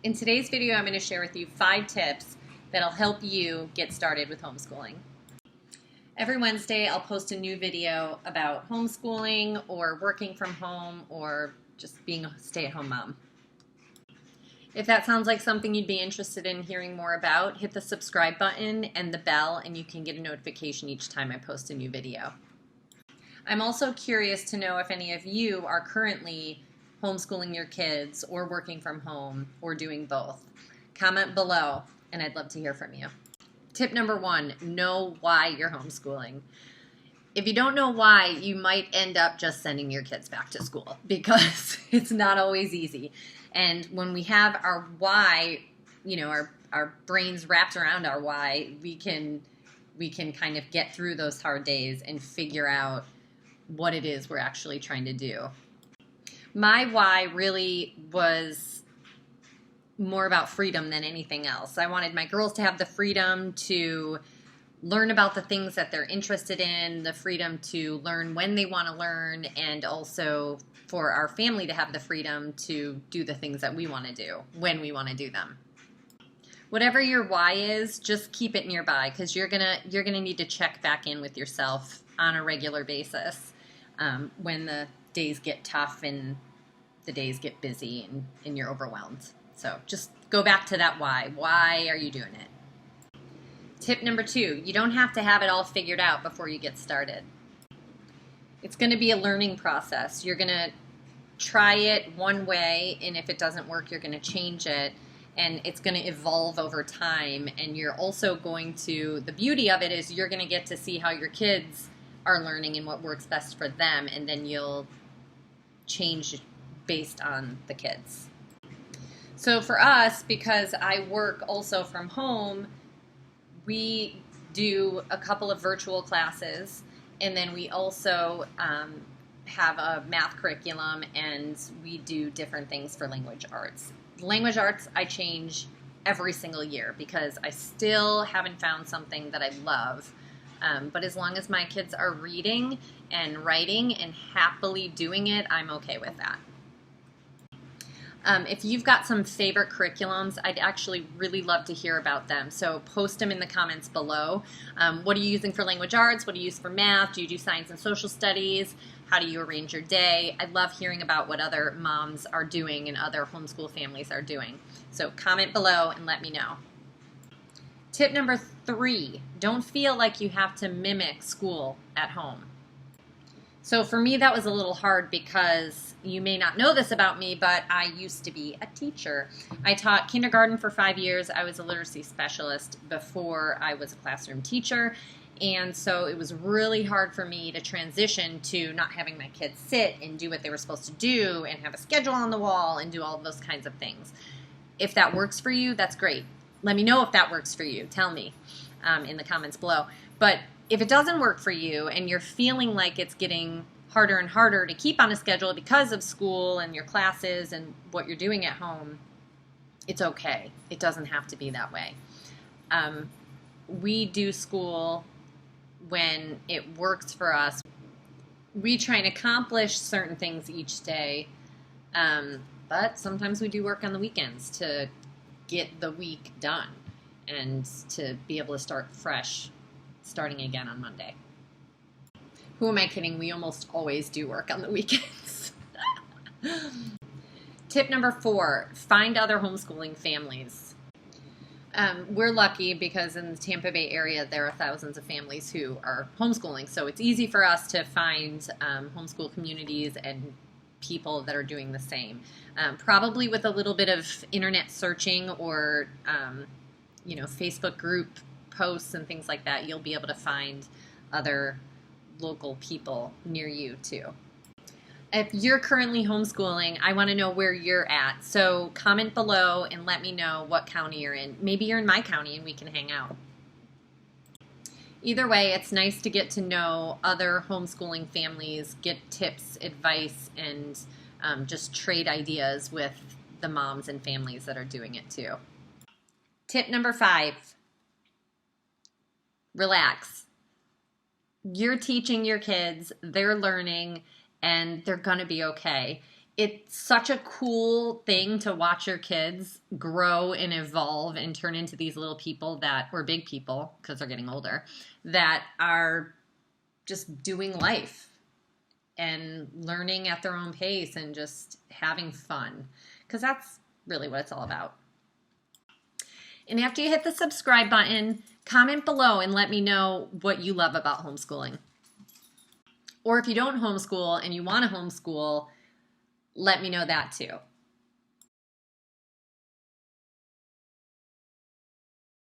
In today's video, I'm going to share with you 5 tips that'll help you get started with homeschooling. Every Wednesday, I'll post a new video about homeschooling or working from home or just being a stay-at-home mom. If that sounds like something you'd be interested in hearing more about, hit the subscribe button and the bell and you can get a notification each time I post a new video. I'm also curious to know if any of you are currently homeschooling your kids or working from home or doing both. Comment below and I'd love to hear from you. Tip number 1, know why you're homeschooling. If you don't know why, you might end up just sending your kids back to school because it's not always easy. And when we have our why, our brains wrapped around our why, we can kind of get through those hard days and figure out what it is we're actually trying to do. My why really was more about freedom than anything else. I wanted my girls to have the freedom to learn about the things that they're interested in, the freedom to learn when they want to learn, and also for our family to have the freedom to do the things that we want to do when we want to do them. Whatever your why is, just keep it nearby because you're gonna need to check back in with yourself on a regular basis when the days get tough and the days get busy and you're overwhelmed. So just go back to that why. Why are you doing it? Tip number 2, you don't have to have it all figured out before you get started. It's going to be a learning process. You're going to try it one way, and if it doesn't work, you're going to change it, and it's going to evolve over time. And you're also going to, the beauty of it is you're going to get to see how your kids are learning and what works best for them, and then you'll change based on the kids. So for us, because I work also from home, we do a couple of virtual classes, and then we also have a math curriculum, and we do different things for language arts. Language arts I change every single year because I still haven't found something that I love. But as long as my kids are reading and writing and happily doing it, I'm okay with that. If you've got some favorite curriculums, I'd actually really love to hear about them. So post them in the comments below. What are you using for language arts? What do you use for math? Do you do science and social studies? How do you arrange your day? I love hearing about what other moms are doing and other homeschool families are doing. So comment below and let me know. Tip number 3, don't feel like you have to mimic school at home. So for me, that was a little hard because you may not know this about me, but I used to be a teacher. I taught kindergarten for 5 years. I was a literacy specialist before I was a classroom teacher. And so it was really hard for me to transition to not having my kids sit and do what they were supposed to do and have a schedule on the wall and do all of those kinds of things. If that works for you, that's great. Let me know if that works for you. Tell me in the comments below. But if it doesn't work for you and you're feeling like it's getting harder and harder to keep on a schedule because of school and your classes and what you're doing at home, it's okay. It doesn't have to be that way. We do school when it works for us. We try and accomplish certain things each day, but sometimes we do work on the weekends to get the week done and to be able to start fresh, starting again on Monday. Who am I kidding? We almost always do work on the weekends. Tip number 4, find other homeschooling families. We're lucky because in the Tampa Bay area there are thousands of families who are homeschooling, so it's easy for us to find homeschool communities and people that are doing the same. Probably with a little bit of internet searching or Facebook group posts and things like that, you'll be able to find other local people near you too. If you're currently homeschooling, I want to know where you're at. So comment below and let me know what county you're in. Maybe you're in my county and we can hang out. Either way, it's nice to get to know other homeschooling families, get tips, advice, and just trade ideas with the moms and families that are doing it too. Tip number 5, relax. You're teaching your kids, they're learning, and they're going to be okay. It's such a cool thing to watch your kids grow and evolve and turn into these little people or big people, because they're getting older, that are just doing life and learning at their own pace and just having fun, because that's really what it's all about. And after you hit the subscribe button, comment below and let me know what you love about homeschooling. Or if you don't homeschool and you want to homeschool, let me know that too.